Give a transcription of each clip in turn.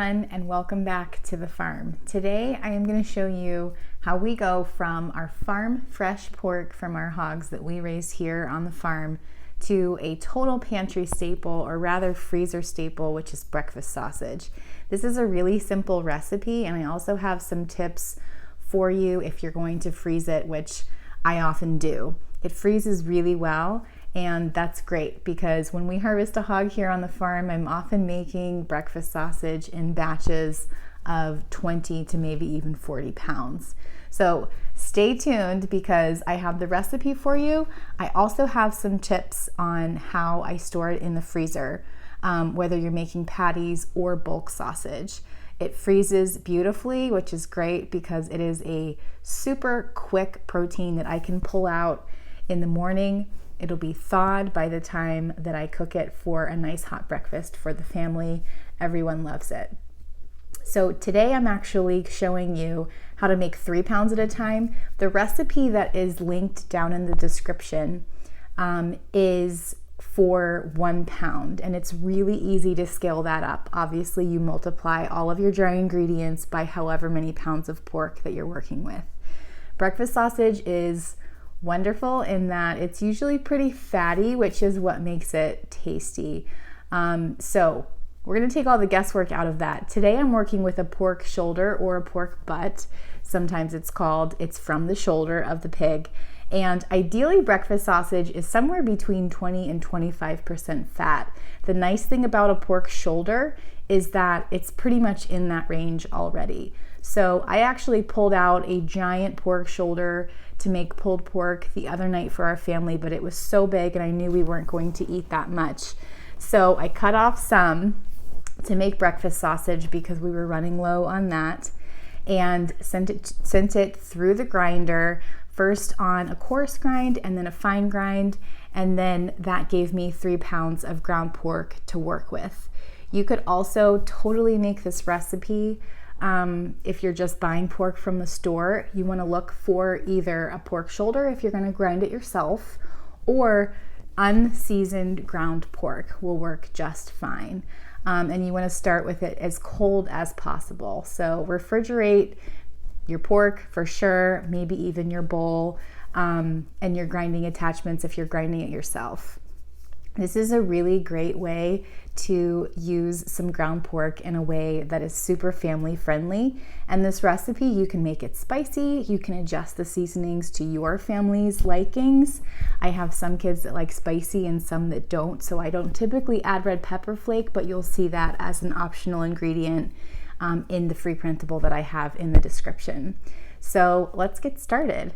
everyone, and welcome back to the farm. Today I am going to show you how we go from our farm fresh pork from our hogs that we raise here on the farm to a total pantry staple, or rather freezer staple, which is breakfast sausage. This is a really simple recipe, and I also have some tips for you if you're going to freeze it, which I often do. It freezes really well, and that's great because when we harvest a hog here on the farm, I'm often making breakfast sausage in batches of 20 to maybe even 40 pounds. So stay tuned because I have the recipe for you. I also have some tips on how I store it in the freezer, whether you're making patties or bulk sausage. It freezes beautifully, which is great because it is a super quick protein that I can pull out in the morning. It'll be thawed by the time that I cook it for a nice hot breakfast for the family. Everyone loves it. So today I'm actually showing you how to make 3 pounds at a time. The recipe that is linked down in the description is for 1 pound, and it's really easy to scale that up. Obviously, you multiply all of your dry ingredients by however many pounds of pork that you're working with. Breakfast sausage is wonderful in that it's usually pretty fatty, which is what makes it tasty. So we're going to take all the guesswork out of that. Today I'm working with a pork shoulder or a pork butt. Sometimes it's called. It's from the shoulder of the pig. And ideally breakfast sausage is somewhere between 20 and 25% fat. The nice thing about a pork shoulder is that it's pretty much in that range already. So I actually pulled out a giant pork shoulder to make pulled pork the other night for our family, but it was so big and I knew we weren't going to eat that much. So I cut off some to make breakfast sausage because we were running low on that, and sent it through the grinder, first on a coarse grind and then a fine grind, and then that gave me 3 pounds of ground pork to work with. You could also totally make this recipe if you're just buying pork from the store. You want to look for either a pork shoulder if you're going to grind it yourself, or unseasoned ground pork will work just fine. And you want to start with it as cold as possible. So refrigerate your pork for sure, maybe even your bowl, and your grinding attachments if you're grinding it yourself. This is a really great way to use some ground pork in a way that is super family friendly. And this recipe, you can make it spicy. You can adjust the seasonings to your family's likings. I have some kids that like spicy and some that don't. So I don't typically add red pepper flake, but you'll see that as an optional ingredient in the free printable that I have in the description. So let's get started.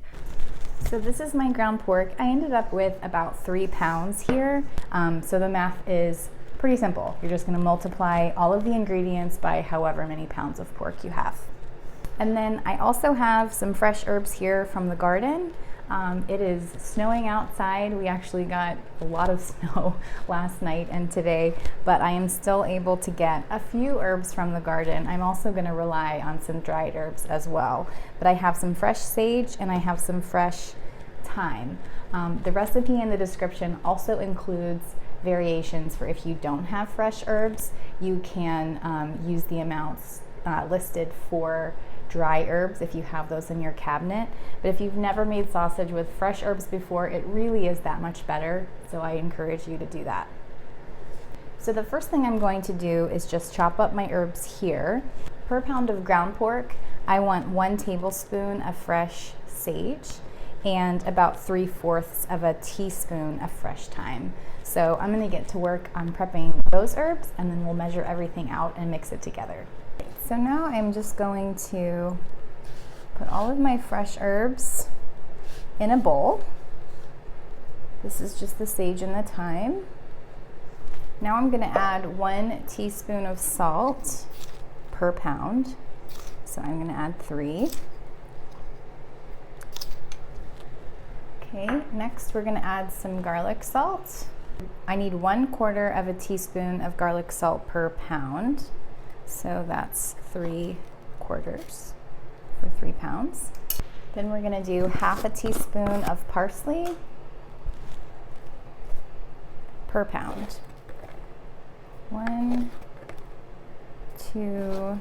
So this is my ground pork. I ended up with about 3 pounds here. So the math is pretty simple. You're just going to multiply all of the ingredients by however many pounds of pork you have. And then I also have some fresh herbs here from the garden. It is snowing outside. We actually got a lot of snow last night and today, but I am still able to get a few herbs from the garden. I'm also going to rely on some dried herbs as well, but I have some fresh sage and I have some fresh thyme. The recipe in the description also includes variations for if you don't have fresh herbs. You can use the amounts listed for dry herbs if you have those in your cabinet. But if you've never made sausage with fresh herbs before, it really is that much better. So I encourage you to do that. So the first thing I'm going to do is just chop up my herbs here. Per pound of ground pork, I want 1 tablespoon of fresh sage and about 3/4 of a teaspoon of fresh thyme. So I'm going to get to work on prepping those herbs, and then we'll measure everything out and mix it together. So now I'm just going to put all of my fresh herbs in a bowl. This is just the sage and the thyme. Now I'm going to add 1 teaspoon of salt per pound. So I'm going to add 3. Okay, next we're going to add some garlic salt. I need 1/4 of a teaspoon of garlic salt per pound. So that's 3/4 for 3 pounds. Then we're going to do 1/2 teaspoon of parsley per pound. 1, 2,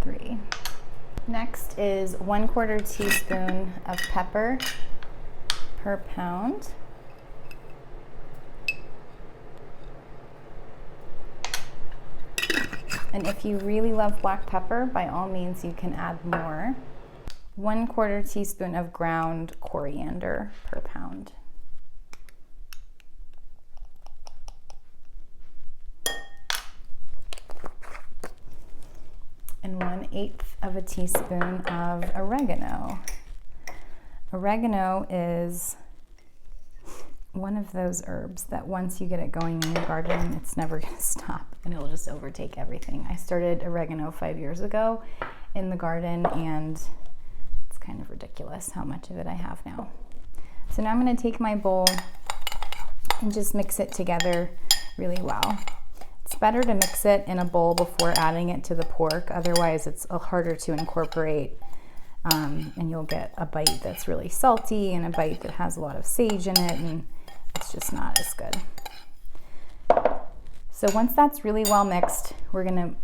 3. Next is 1/4 teaspoon of pepper per pound. And if you really love black pepper, by all means you can add more. 1/4 teaspoon of ground coriander per pound. And 1/8 of a teaspoon of oregano. Oregano is one of those herbs that once you get it going in your garden, it's never going to stop and it'll just overtake everything. I started oregano 5 years ago in the garden and it's kind of ridiculous how much of it I have now. So now I'm going to take my bowl and just mix it together really well. It's better to mix it in a bowl before adding it to the pork, otherwise it's harder to incorporate. And you'll get a bite that's really salty and a bite that has a lot of sage in it, and it's just not as good. So once that's really well mixed, we're gonna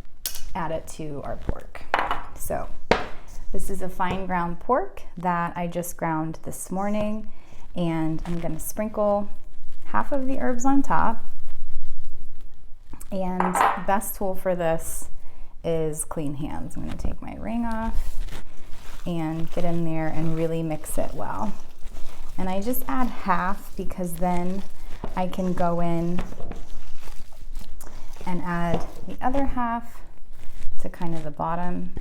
add it to our pork. So this is a fine ground pork that I just ground this morning, and I'm gonna sprinkle half of the herbs on top. And the best tool for this is clean hands. I'm gonna take my ring off and get in there and really mix it well. And I just add half because then I can go in and add the other half to kind of the bottom.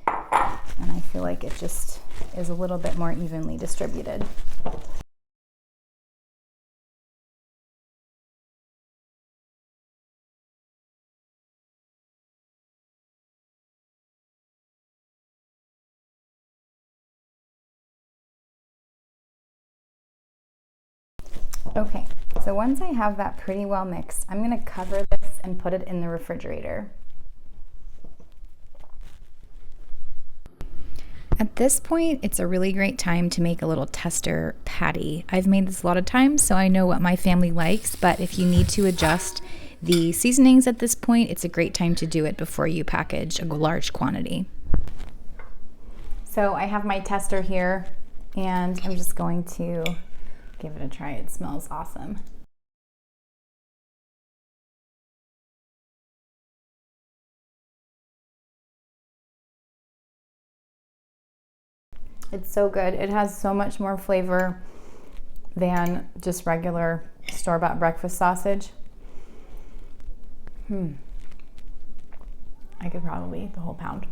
And I feel like it just is a little bit more evenly distributed. Okay, so once I have that pretty well mixed, I'm gonna cover this and put it in the refrigerator. At this point, it's a really great time to make a little tester patty. I've made this a lot of times, so I know what my family likes, but if you need to adjust the seasonings at this point, it's a great time to do it before you package a large quantity. So I have my tester here, and I'm just going to give it a try. It smells awesome. It's so good. It has so much more flavor than just regular store-bought breakfast sausage. I could probably eat the whole pound.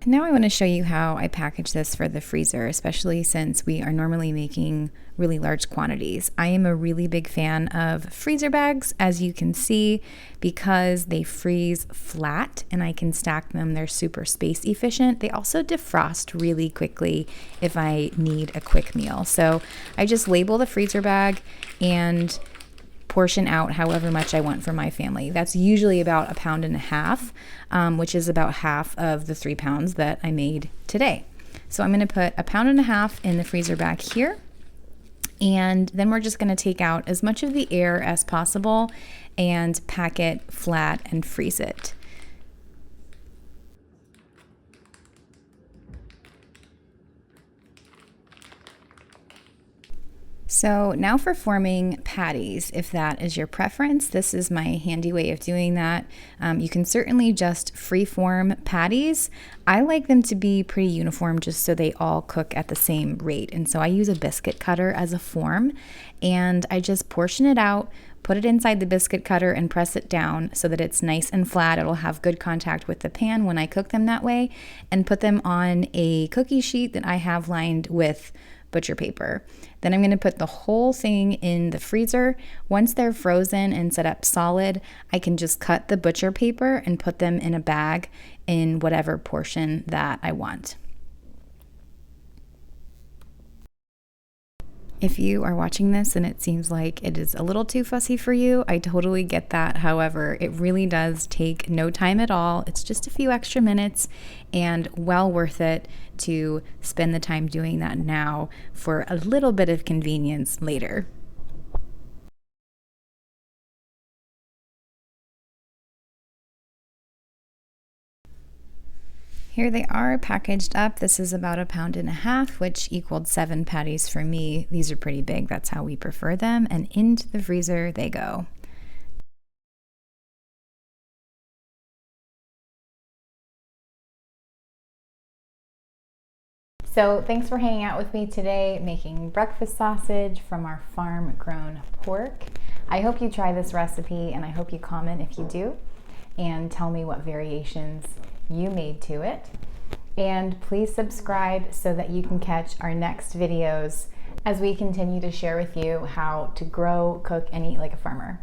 Now I want to show you how I package this for the freezer, especially since we are normally making really large quantities. I am a really big fan of freezer bags, as you can see, because they freeze flat and I can stack them. They're super space efficient. They also defrost really quickly if I need a quick meal. So I just label the freezer bag and portion out however much I want for my family. That's usually about 1.5 pounds, which is about half of the 3 pounds that I made today. So I'm going to put 1.5 pounds in the freezer bag here. And then we're just going to take out as much of the air as possible and pack it flat and freeze it. So now for forming patties, if that is your preference, this is my handy way of doing that. You can certainly just free-form patties. I like them to be pretty uniform just so they all cook at the same rate. And so I use a biscuit cutter as a form, and I just portion it out, put it inside the biscuit cutter and press it down so that it's nice and flat. It'll have good contact with the pan when I cook them that way, and put them on a cookie sheet that I have lined with butcher paper. Then I'm going to put the whole thing in the freezer. Once they're frozen and set up solid, I can just cut the butcher paper and put them in a bag in whatever portion that I want. If you are watching this and it seems like it is a little too fussy for you, I totally get that. However, it really does take no time at all. It's just a few extra minutes and well worth it to spend the time doing that now for a little bit of convenience later. Here they are packaged up. This is about 1.5 pounds, which equaled 7 patties for me. These are pretty big. That's how we prefer them. And into the freezer they go. So thanks for hanging out with me today, making breakfast sausage from our farm-grown pork. I hope you try this recipe, and I hope you comment if you do, and tell me what variations you made to it. And please subscribe so that you can catch our next videos as we continue to share with you how to grow, cook, and eat like a farmer.